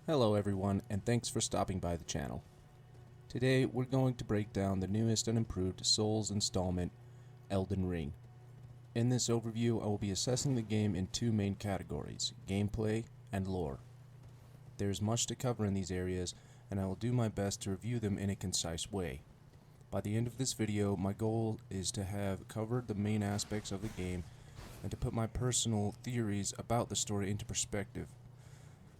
Hello everyone, and thanks for stopping by the channel. Today we're going to break down the newest and improved Souls installment, Elden Ring. In this overview I will be assessing the game in two main categories, gameplay and lore. There is much to cover in these areas, and I will do my best to review them in a concise way. By the end of this video, my goal is to have covered the main aspects of the game and to put my personal theories about the story into perspective.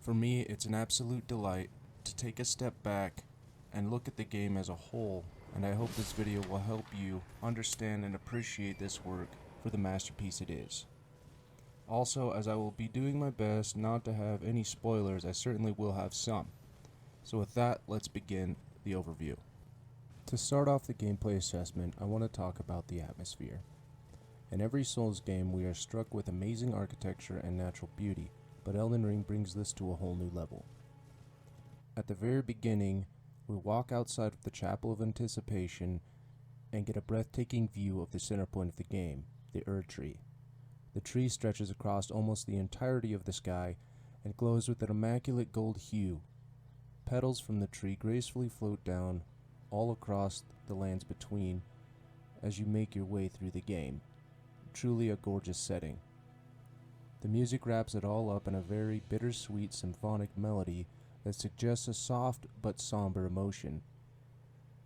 For me, it's an absolute delight to take a step back and look at the game as a whole, and I hope this video will help you understand and appreciate this work for the masterpiece it is. Also, as I will be doing my best not to have any spoilers, I certainly will have some. So with that, let's begin the overview. To start off the gameplay assessment, I want to talk about the atmosphere. In every Souls game, we are struck with amazing architecture and natural beauty, but Elden Ring brings this to a whole new level. At the very beginning, we walk outside of the Chapel of Anticipation and get a breathtaking view of the center point of the game, the Erd Tree. The tree stretches across almost the entirety of the sky and glows with an immaculate gold hue. Petals from the tree gracefully float down all across the lands between as you make your way through the game. Truly a gorgeous setting. The music wraps it all up in a very bittersweet symphonic melody that suggests a soft but somber emotion.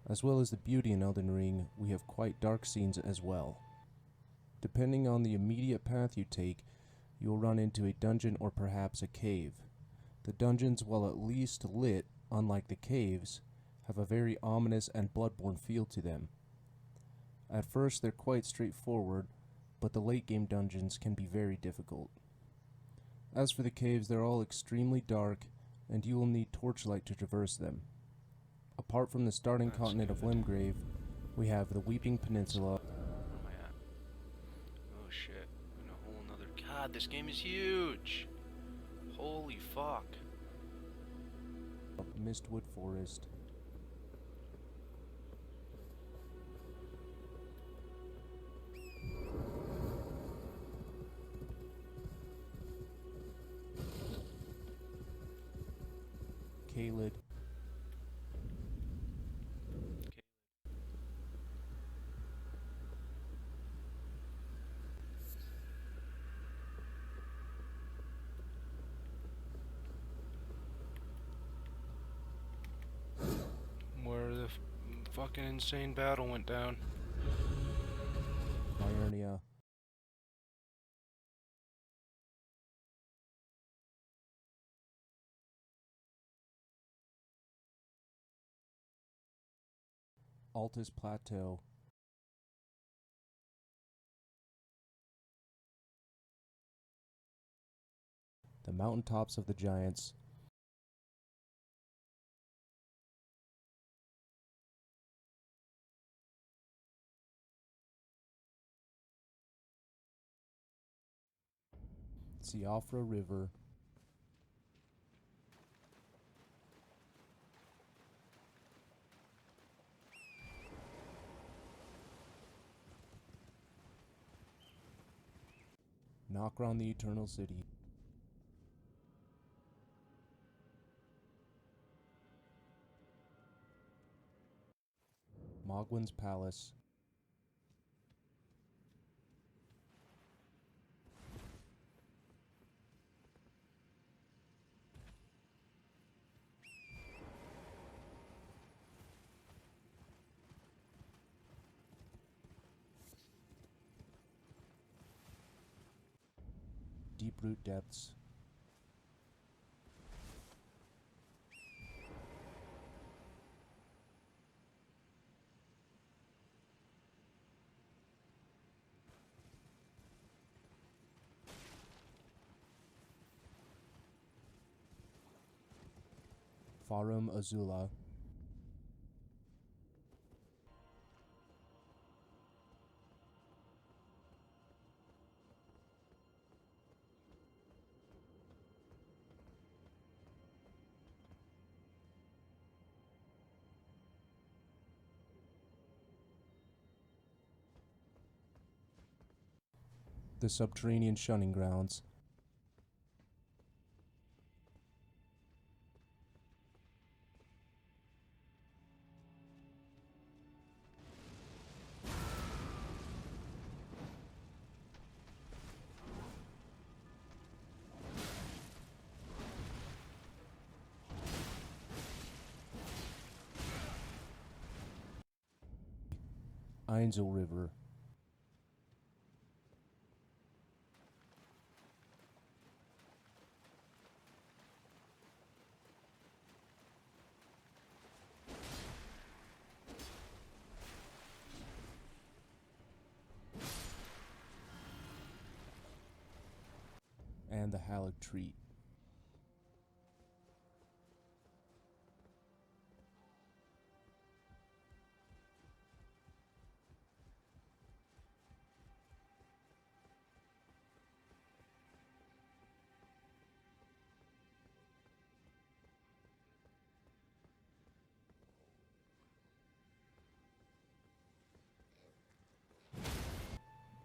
As well as the beauty in Elden Ring, we have quite dark scenes as well. Depending on the immediate path you take, you will run into a dungeon or perhaps a cave. The dungeons, while at least lit, unlike the caves, have a very ominous and bloodborne feel to them. At first they're quite straightforward, but the late game dungeons can be very difficult. As for the caves, they're all extremely dark, and you will need torchlight to traverse them. Apart from the starting continent of Limgrave, we have the Weeping Peninsula. Where am I at? Oh shit. I'm in a whole nother. God, this game is huge! Holy fuck. Mistwood Forest, Caelid, Where the fucking insane battle went down. Myrnia, Altus Plateau, the mountaintops of the giants, Siofra River, Nokron the Eternal City, Mogwin's Palace, Deeproot Depths, Farum Azula, the Subterranean Shunning Grounds, Ainsel River, and the Halleck Treat.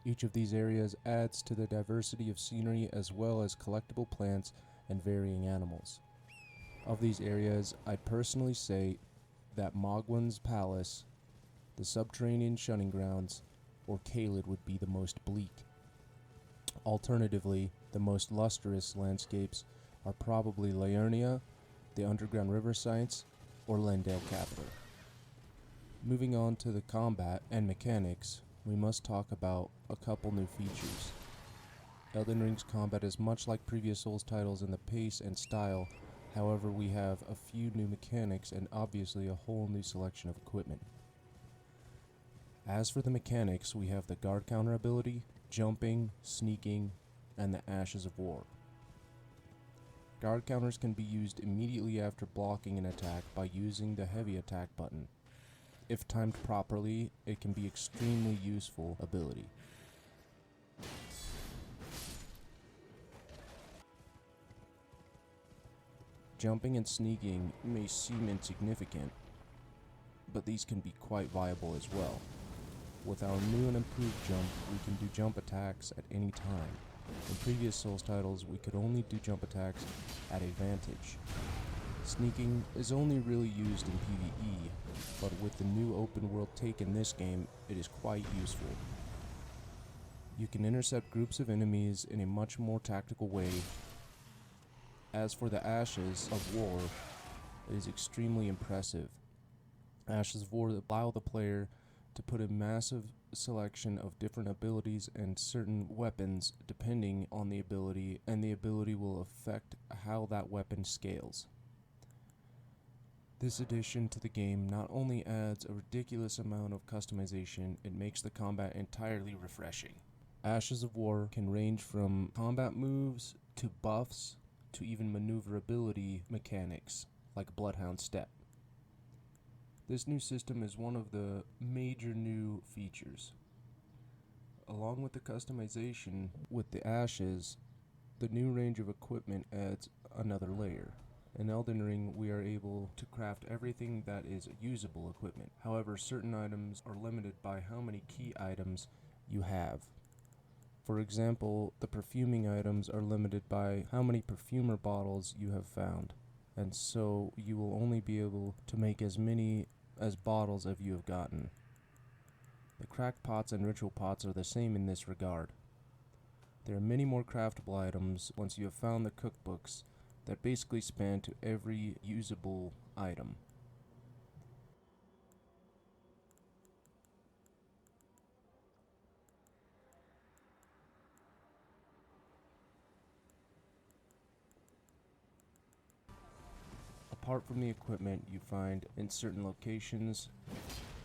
Each of these areas adds to the diversity of scenery as well as collectible plants and varying animals. Of these areas, I'd personally say that Mogwin's Palace, the Subterranean Shunning Grounds, or Caelid would be the most bleak. Alternatively, the most lustrous landscapes are probably Liurnia, the Underground River Sites, or Lendale Capital. Moving on to the combat and mechanics, we must talk about a couple new features. Elden Ring's combat is much like previous Souls titles in the pace and style, however we have a few new mechanics and obviously a whole new selection of equipment. As for the mechanics, we have the guard counter ability, jumping, sneaking, and the Ashes of War. Guard counters can be used immediately after blocking an attack by using the heavy attack button. If timed properly, it can be extremely useful ability. Jumping and sneaking may seem insignificant, but these can be quite viable as well. With our new and improved jump, we can do jump attacks at any time. In previous Souls titles, we could only do jump attacks at a vantage. Sneaking is only really used in PvE, but with the new open world take in this game, it is quite useful. You can intercept groups of enemies in a much more tactical way. As for the Ashes of War, it is extremely impressive. Ashes of War allow the player to put a massive selection of different abilities and certain weapons depending on the ability, and the ability will affect how that weapon scales. This addition to the game not only adds a ridiculous amount of customization, it makes the combat entirely refreshing. Ashes of War can range from combat moves to buffs to even maneuverability mechanics like Bloodhound Step. This new system is one of the major new features. Along with the customization with the Ashes, the new range of equipment adds another layer. In Elden Ring, we are able to craft everything that is usable equipment. However, certain items are limited by how many key items you have. For example, the perfuming items are limited by how many perfumer bottles you have found, and so you will only be able to make as many as bottles as you have gotten. The cracked pots and ritual pots are the same in this regard. There are many more craftable items once you have found the cookbooks that basically span to every usable item. Apart from the equipment you find in certain locations,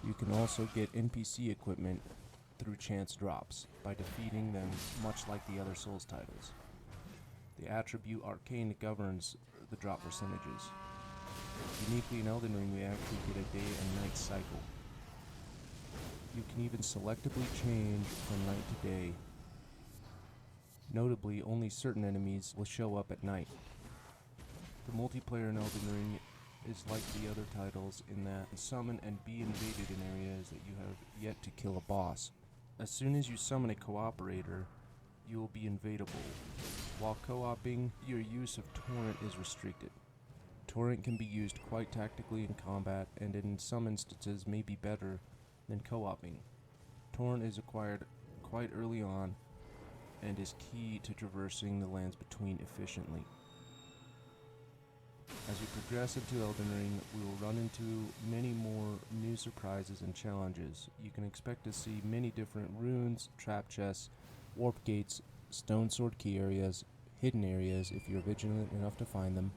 you can also get NPC equipment through chance drops by defeating them, much like the other Souls titles. The attribute Arcane governs the drop percentages. Uniquely in Elden Ring, we actually get a day and night cycle. You can even selectively change from night to day. Notably, only certain enemies will show up at night. The multiplayer in Elden Ring is like the other titles in that you summon and be invaded in areas that you have yet to kill a boss. As soon as you summon a cooperator, you will be invadable. While co-oping, your use of Torrent is restricted. Torrent can be used quite tactically in combat, and in some instances may be better than co-oping. Torrent is acquired quite early on, and is key to traversing the lands between efficiently. As we progress into Elden Ring, we will run into many more new surprises and challenges. You can expect to see many different runes, trap chests, warp gates, stone sword key areas, hidden areas if you're vigilant enough to find them,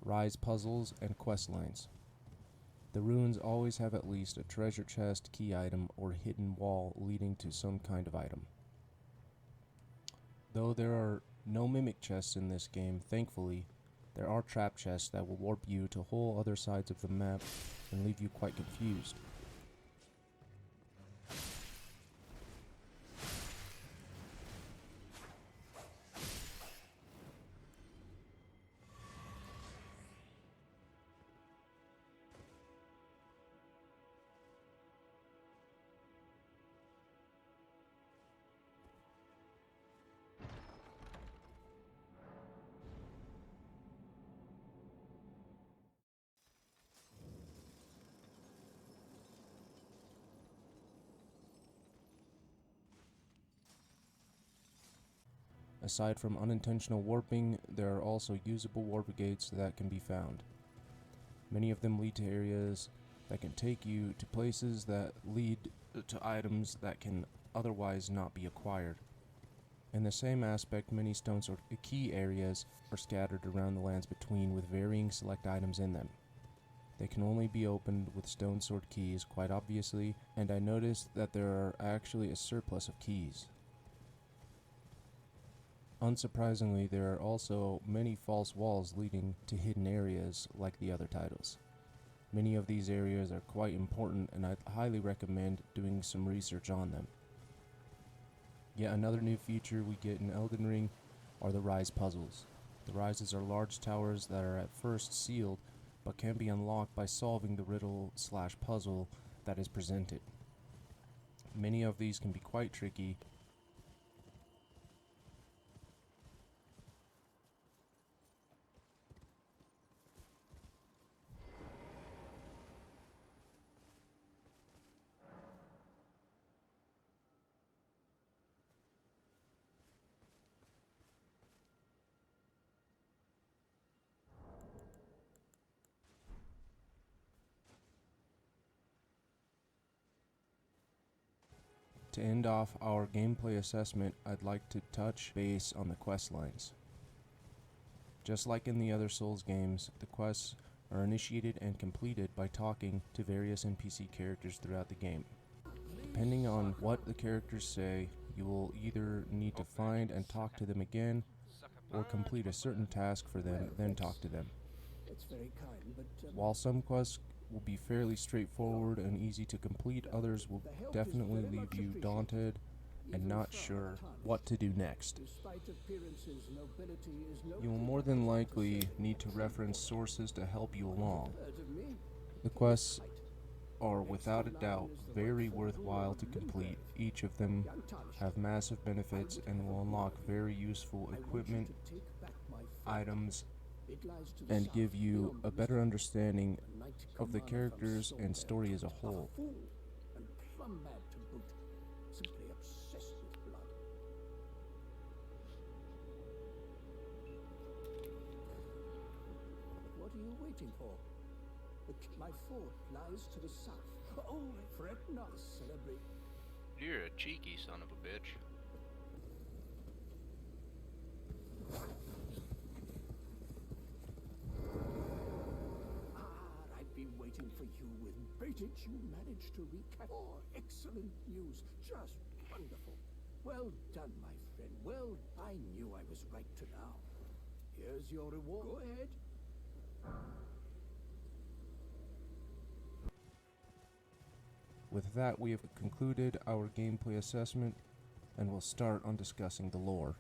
rise puzzles, and quest lines. The ruins always have at least a treasure chest, key item, or hidden wall leading to some kind of item. Though there are no mimic chests in this game, thankfully, there are trap chests that will warp you to whole other sides of the map and leave you quite confused. Aside from unintentional warping, there are also usable warp gates that can be found. Many of them lead to areas that can take you to places that lead to items that can otherwise not be acquired. In the same aspect, many stone sword key areas are scattered around the lands between with varying select items in them. They can only be opened with stone sword keys, quite obviously, and I noticed that there are actually a surplus of keys. Unsurprisingly, there are also many false walls leading to hidden areas like the other titles. Many of these areas are quite important, and I highly recommend doing some research on them. Yet another new feature we get in Elden Ring are the rise puzzles. The rises are large towers that are at first sealed, but can be unlocked by solving the riddle/puzzle that is presented. Many of these can be quite tricky. To end off our gameplay assessment, I'd like to touch base on the quest lines. Just like in the other Souls games, the quests are initiated and completed by talking to various NPC characters throughout the game. Depending on what the characters say, you will either need to find and talk to them again, or complete a certain task for them, then talk to them. While some quests will be fairly straightforward and easy to complete, others will definitely leave you daunted and not sure what to do next. You will more than likely need to reference sources to help you along. The quests are without a doubt very worthwhile to complete. Each of them have massive benefits and will unlock very useful equipment, items, and give you a better understanding of the characters and story as a whole. What are you waiting for? My fort lies to the south. Oh, fret not, celebrate. You're a cheeky son of a bitch. I've been waiting for you with bated. You managed to recap. Oh, excellent news. Just wonderful. Well done, my friend. Well, I knew I was right to now. Here's your reward. Go ahead. With that, we have concluded our gameplay assessment, and we'll start on discussing the lore.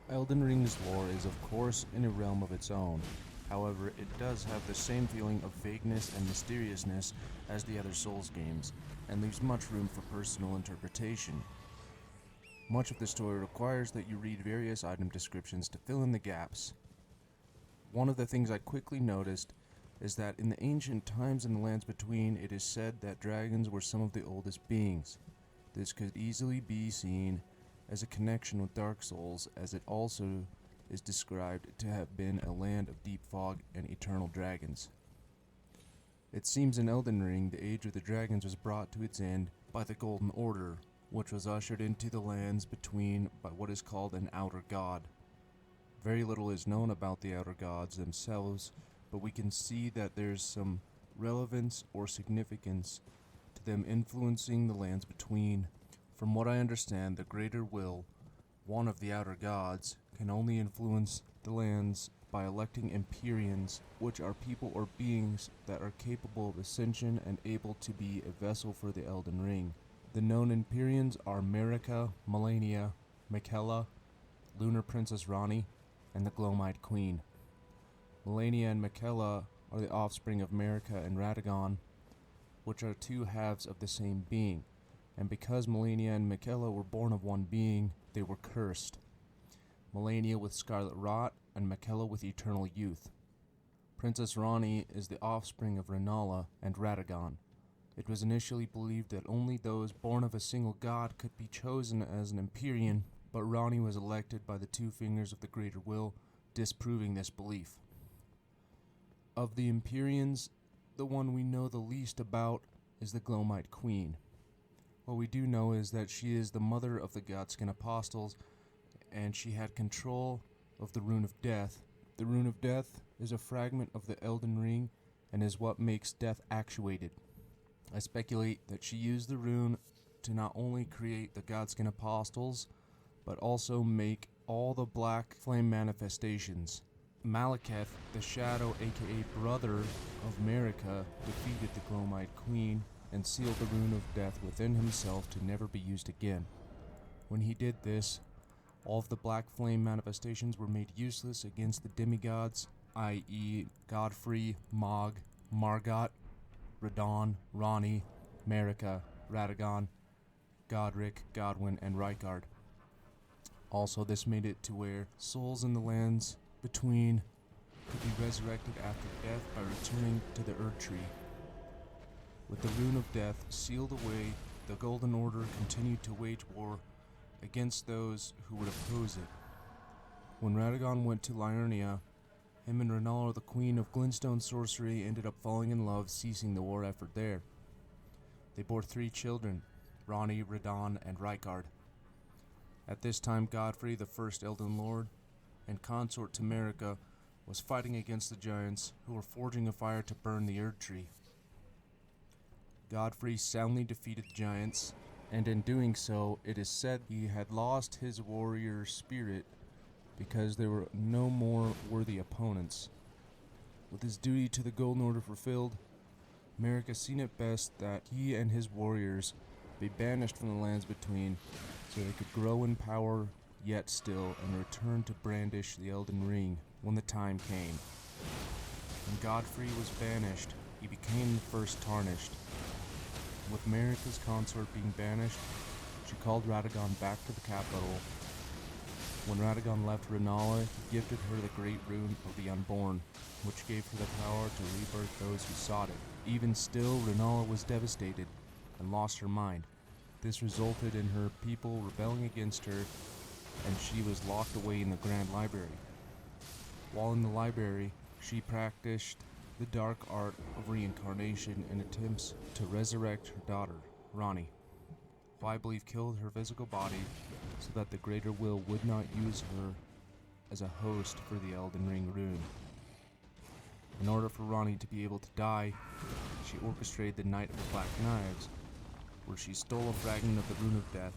Elden Ring's lore is of course in a realm of its own. However, it does have the same feeling of vagueness and mysteriousness as the other Souls games, and leaves much room for personal interpretation. Much of the story requires that you read various item descriptions to fill in the gaps. One of the things I quickly noticed is that in the ancient times and the lands between, it is said that dragons were some of the oldest beings. This could easily be seen as a connection with Dark Souls, as it also is described to have been a land of deep fog and eternal dragons. It seems in Elden Ring the age of the dragons was brought to its end by the Golden Order, which was ushered into the lands between by what is called an outer god. Very little is known about the outer gods themselves, but we can see that there's some relevance or significance to them influencing the lands between. From what I understand, the Greater Will, one of the outer gods, can only influence the lands by electing Empyreans, which are people or beings that are capable of ascension and able to be a vessel for the Elden Ring. The known Empyreans are Marika, Melania, Miquella, Lunar Princess Ranni, and the Glowmite Queen. Melania and Miquella are the offspring of Marika and Radagon, which are two halves of the same being, and because Melania and Miquella were born of one being, they were cursed. Melania with scarlet rot, and Miquella with eternal youth. Princess Ranni is the offspring of Rennala and Radagon. It was initially believed that only those born of a single god could be chosen as an Empyrean, but Ranni was elected by the two fingers of the Greater Will, disproving this belief. Of the Empyreans, the one we know the least about is the Glowmite Queen. What we do know is that she is the mother of the Godskin Apostles, and she had control of the Rune of Death. The Rune of Death is a fragment of the Elden Ring and is what makes death actuated. I speculate that she used the rune to not only create the Godskin Apostles, but also make all the black flame manifestations. Malekith, the Shadow aka brother of Marika, defeated the Glowmite Queen and sealed the Rune of Death within himself to never be used again. When he did this, all of the black flame manifestations were made useless against the demigods, i.e. Godfrey, Mog, Margot, Radon, Ranni, Marika, Radagon, Godric, Godwyn, and Rykard. Also, this made it to where souls in the lands between could be resurrected after death by returning to the Erd Tree. With the Rune of Death sealed away, the Golden Order continued to wage war against those who would oppose it. When Radagon went to Liurnia, him and Rennala, the Queen of Glintstone Sorcery, ended up falling in love, ceasing the war effort there. They bore 3 children, Ranni, Radon, and Rykard. At this time, Godfrey, the first Elden Lord, and consort to Marika, was fighting against the giants who were forging a fire to burn the Erd Tree. Godfrey soundly defeated the giants, and in doing so, it is said he had lost his warrior spirit because there were no more worthy opponents. With his duty to the Golden Order fulfilled, Marika seen it best that he and his warriors be banished from the lands between so they could grow in power yet still and return to brandish the Elden Ring when the time came. When Godfrey was banished, he became the first Tarnished. With Marika's consort being banished, she called Radagon back to the capital. When Radagon left Rennala, he gifted her the Great Rune of the Unborn, which gave her the power to rebirth those who sought it. Even still, Rennala was devastated and lost her mind. This resulted in her people rebelling against her, and she was locked away in the Grand Library. While in the library, she practiced the dark art of reincarnation in attempts to resurrect her daughter, Ranni, who I believe killed her physical body so that the Greater Will would not use her as a host for the Elden Ring rune. In order for Ranni to be able to die, she orchestrated the Night of the Black Knives, where she stole a fragment of the Rune of Death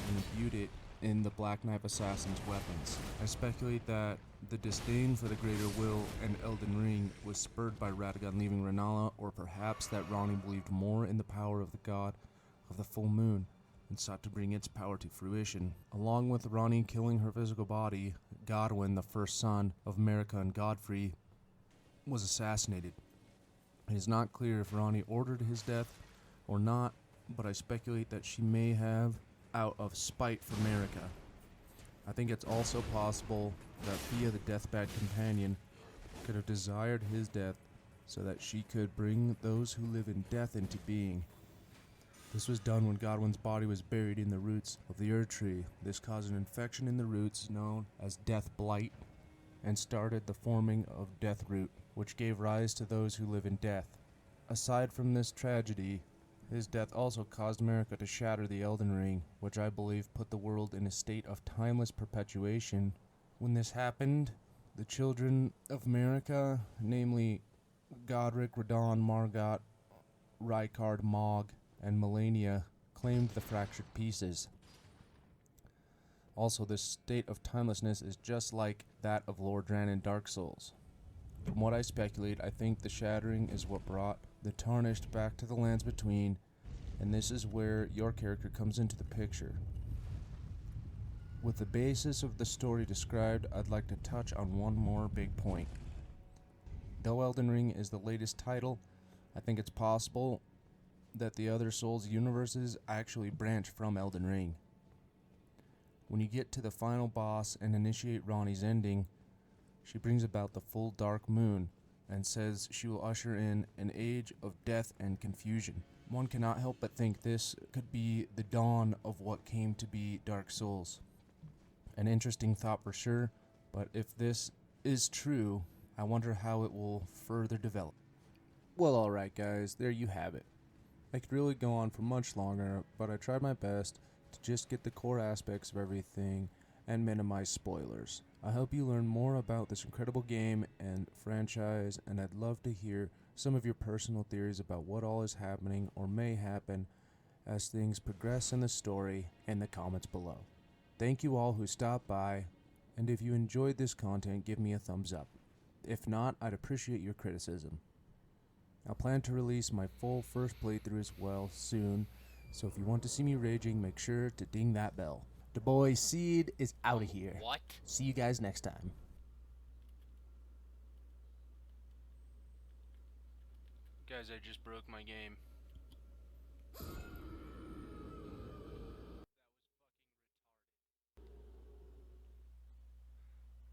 and imbued it in the Black Knife Assassin's weapons. I speculate that the disdain for the Greater Will and Elden Ring was spurred by Radagon leaving Rennala, or perhaps that Ranni believed more in the power of the god of the full moon and sought to bring its power to fruition. Along with Ranni killing her physical body, Godwyn, the first son of Marika and Godfrey, was assassinated. It is not clear if Ranni ordered his death or not, but I speculate that she may have out of spite for Marika. I think it's also possible that Fia, the Deathbad Companion, could have desired his death so that she could bring those who live in death into being. This was done when Godwin's body was buried in the roots of the Ur tree. This caused an infection in the roots known as death blight and started the forming of death root, which gave rise to those who live in death. Aside from this tragedy, his death also caused America to shatter the Elden Ring, which I believe put the world in a state of timeless perpetuation. When this happened, the children of America, namely Godric, Radon, Margot, Rykard, Mog, and Melania, claimed the fractured pieces. Also, this state of timelessness is just like that of Lord Dran in Dark Souls. From what I speculate, I think the shattering is what brought the Tarnished back to the lands between, and this is where your character comes into the picture. With the basis of the story described, I'd like to touch on one more big point. Though Elden Ring is the latest title, I think it's possible that the other Souls universes actually branch from Elden Ring. When you get to the final boss and initiate Ronnie's ending, she brings about the full dark moon and says she will usher in an age of death and confusion. One cannot help but think this could be the dawn of what came to be Dark Souls. An interesting thought for sure, but if this is true, I wonder how it will further develop. Well, alright guys, there you have it. I could really go on for much longer, but I tried my best to just get the core aspects of everything and minimize spoilers. I hope you learn more about this incredible game and franchise, and I'd love to hear some of your personal theories about what all is happening or may happen as things progress in the story in the comments below. Thank you all who stopped by, and if you enjoyed this content, give me a thumbs up. If not, I'd appreciate your criticism. I plan to release my full first playthrough as well soon, so if you want to see me raging, make sure to ding that bell. The boy Seed is out of here. What? See you guys next time. Guys, I just broke my game.